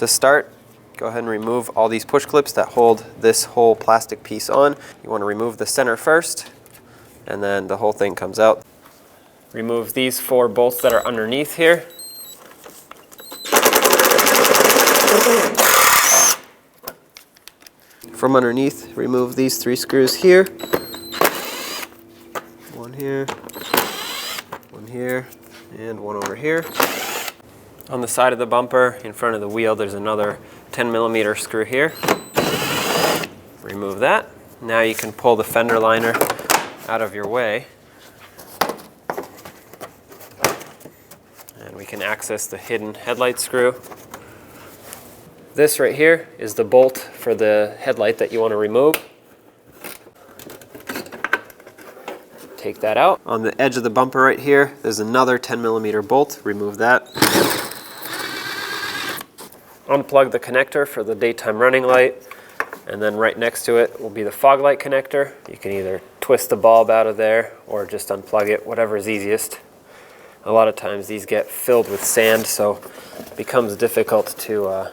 To start, go ahead and remove all these push clips that hold this whole plastic piece on. You want to remove the center first, and then the whole thing comes out. Remove these 4 bolts that are underneath here. From underneath, remove these 3 screws here. One here, one here, and one over here. On the side of the bumper, in front of the wheel, there's another 10mm screw here. Remove that. Now you can pull the fender liner out of your way. And we can access the hidden headlight screw. This right here is the bolt for the headlight that you want to remove. Take that out. On the edge of the bumper right here, there's another 10mm bolt. Remove that. Unplug the connector for the daytime running light, and then right next to it will be the fog light connector. You can either twist the bulb out of there or just unplug it, whatever is easiest. A lot of times these get filled with sand, so it becomes difficult to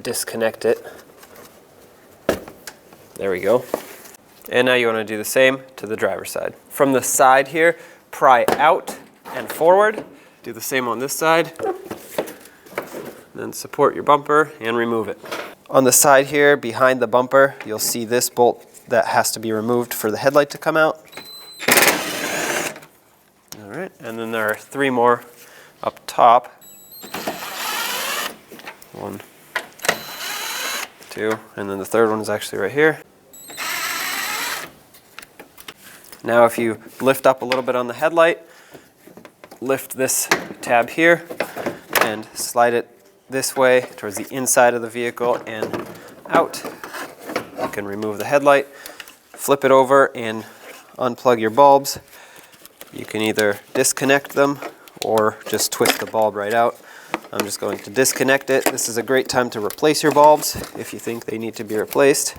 disconnect it. There we go. And now you want to do the same to the driver's side. From the side here, pry out and forward. Do the same on this side. Then support your bumper and remove it. On the side here, behind the bumper, you'll see this bolt that has to be removed for the headlight to come out. All right, and then there are 3 more up top. 1, 2, and then the third one is actually right here. Now if you lift up a little bit on the headlight, lift this tab here and slide it this way towards the inside of the vehicle and out. You can remove the headlight, flip it over and unplug your bulbs. You can either disconnect them or just twist the bulb right out. I'm just going to disconnect it. This is a great time to replace your bulbs if you think they need to be replaced.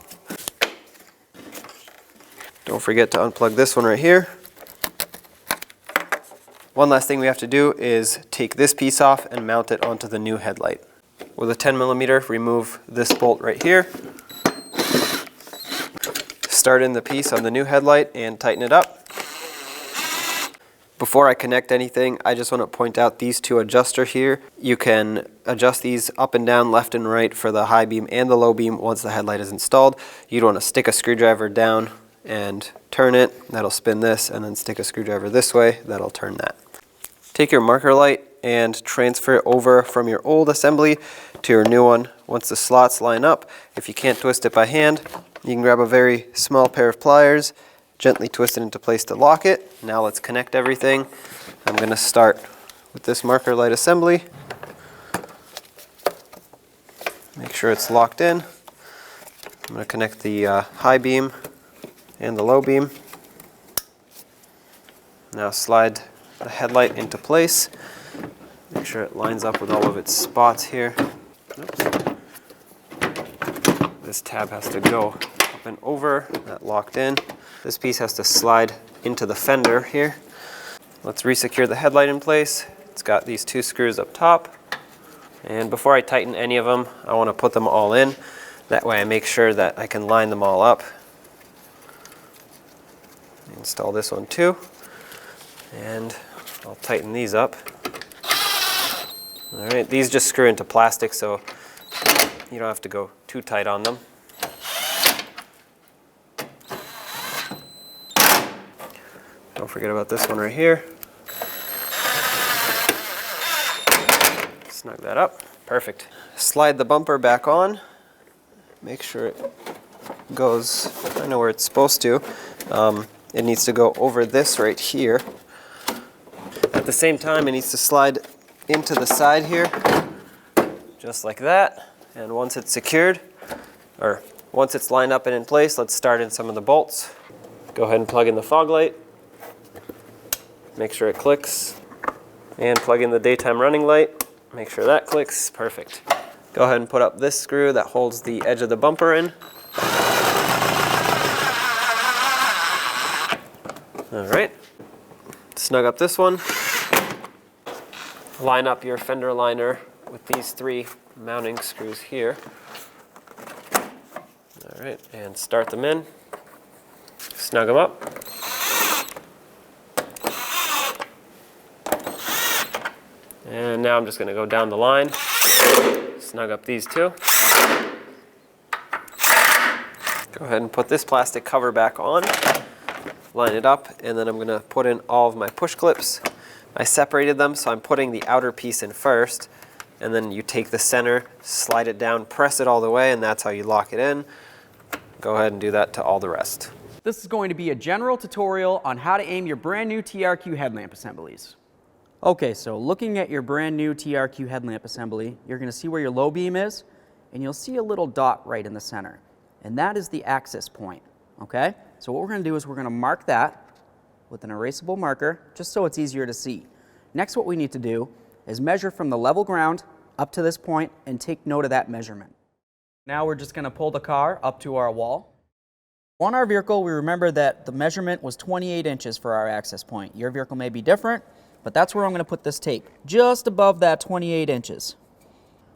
Don't forget to unplug this one right here. One last thing we have to do is take this piece off and mount it onto the new headlight. With a 10mm, remove this bolt right here. Start in the piece on the new headlight and tighten it up. Before I connect anything, I just want to point out these 2 adjusters here. You can adjust these up and down, left and right for the high beam and the low beam once the headlight is installed. You'd want to stick a screwdriver down and turn it. That'll spin this, and then stick a screwdriver this way. That'll turn that. Take your marker light and transfer it over from your old assembly to your new one. Once the slots line up, if you can't twist it by hand, you can grab a very small pair of pliers, gently twist it into place to lock it. Now let's connect everything. I'm going to start with this marker light assembly. Make sure it's locked in. I'm going to connect the high beam and the low beam. Now slide the headlight into place. Make sure it lines up with all of its spots here. Oops. This tab has to go up and over, that locked in. This piece has to slide into the fender here. Let's resecure the headlight in place. It's got these 2 screws up top. And before I tighten any of them, I want to put them all in. That way I make sure that I can line them all up. Install this one too. And I'll tighten these up. All right, these just screw into plastic, so you don't have to go too tight on them. Don't forget about this one right here. Snug that up. Perfect. Slide the bumper back on. Make sure it goes, I know where it's supposed to. It needs to go over this right here. At the same time, it needs to slide into the side here, just like that. And once it's secured, or once it's lined up and in place, let's start in some of the bolts. Go ahead and plug in the fog light. Make sure it clicks. And plug in the daytime running light. Make sure that clicks. Perfect. Go ahead and put up this screw that holds the edge of the bumper in. All right. Snug up this one. Line up your fender liner with these 3 mounting screws here. All right, and start them in. Snug them up. And now I'm just going to go down the line, snug up these two. Go ahead and put this plastic cover back on, line it up, and then I'm going to put in all of my push clips. I separated them, so I'm putting the outer piece in first, and then you take the center, slide it down, press it all the way, and that's how you lock it in. Go ahead and do that to all the rest. This is going to be a general tutorial on how to aim your brand new TRQ headlamp assemblies. Okay, so looking at your brand new TRQ headlamp assembly, you're going to see where your low beam is, and you'll see a little dot right in the center. And that is the axis point, okay? So what we're going to do is we're going to mark that with an erasable marker, just so it's easier to see. Next, what we need to do is measure from the level ground up to this point and take note of that measurement. Now we're just going to pull the car up to our wall. On our vehicle, we remember that the measurement was 28 inches for our access point. Your vehicle may be different, but that's where I'm going to put this tape, just above that 28 inches.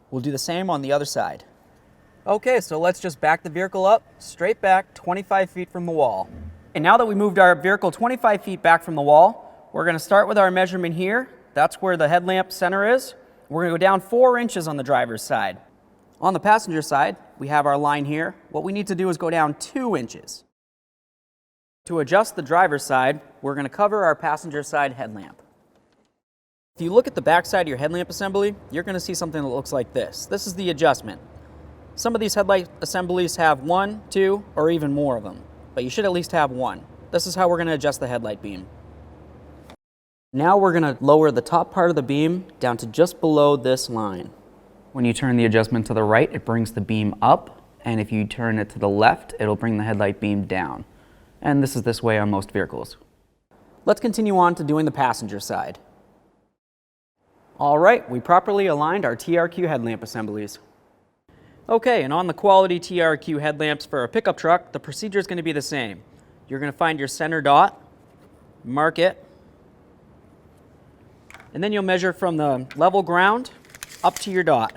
We'll do the same on the other side. Okay, so let's just back the vehicle up, straight back 25 feet from the wall. And now that we moved our vehicle 25 feet back from the wall, we're going to start with our measurement here. That's where the headlamp center is. We're going to go down 4 inches on the driver's side. On the passenger side, we have our line here. What we need to do is go down 2 inches. To adjust the driver's side, we're going to cover our passenger side headlamp. If you look at the back side of your headlamp assembly, you're going to see something that looks like this. This is the adjustment. Some of these headlight assemblies have 1, 2, or even more of them, but you should at least have one. This is how we're going to adjust the headlight beam. Now we're going to lower the top part of the beam down to just below this line. When you turn the adjustment to the right, it brings the beam up, and if you turn it to the left, it'll bring the headlight beam down. And this is this way on most vehicles. Let's continue on to doing the passenger side. All right, we properly aligned our TRQ headlamp assemblies. Okay, and on the quality TRQ headlamps for a pickup truck, the procedure is going to be the same. You're going to find your center dot, mark it, and then you'll measure from the level ground up to your dot.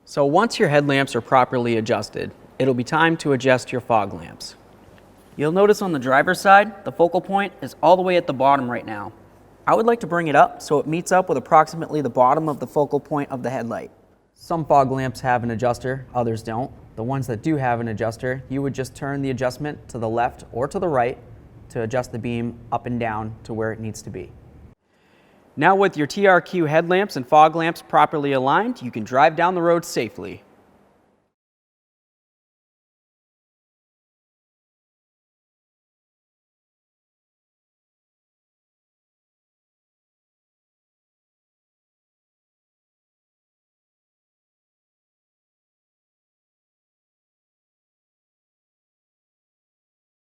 So once your headlamps are properly adjusted, it'll be time to adjust your fog lamps. You'll notice on the driver's side, the focal point is all the way at the bottom right now. I would like to bring it up so it meets up with approximately the bottom of the focal point of the headlight. Some fog lamps have an adjuster, others don't. The ones that do have an adjuster, you would just turn the adjustment to the left or to the right to adjust the beam up and down to where it needs to be. Now with your TRQ headlamps and fog lamps properly aligned, you can drive down the road safely.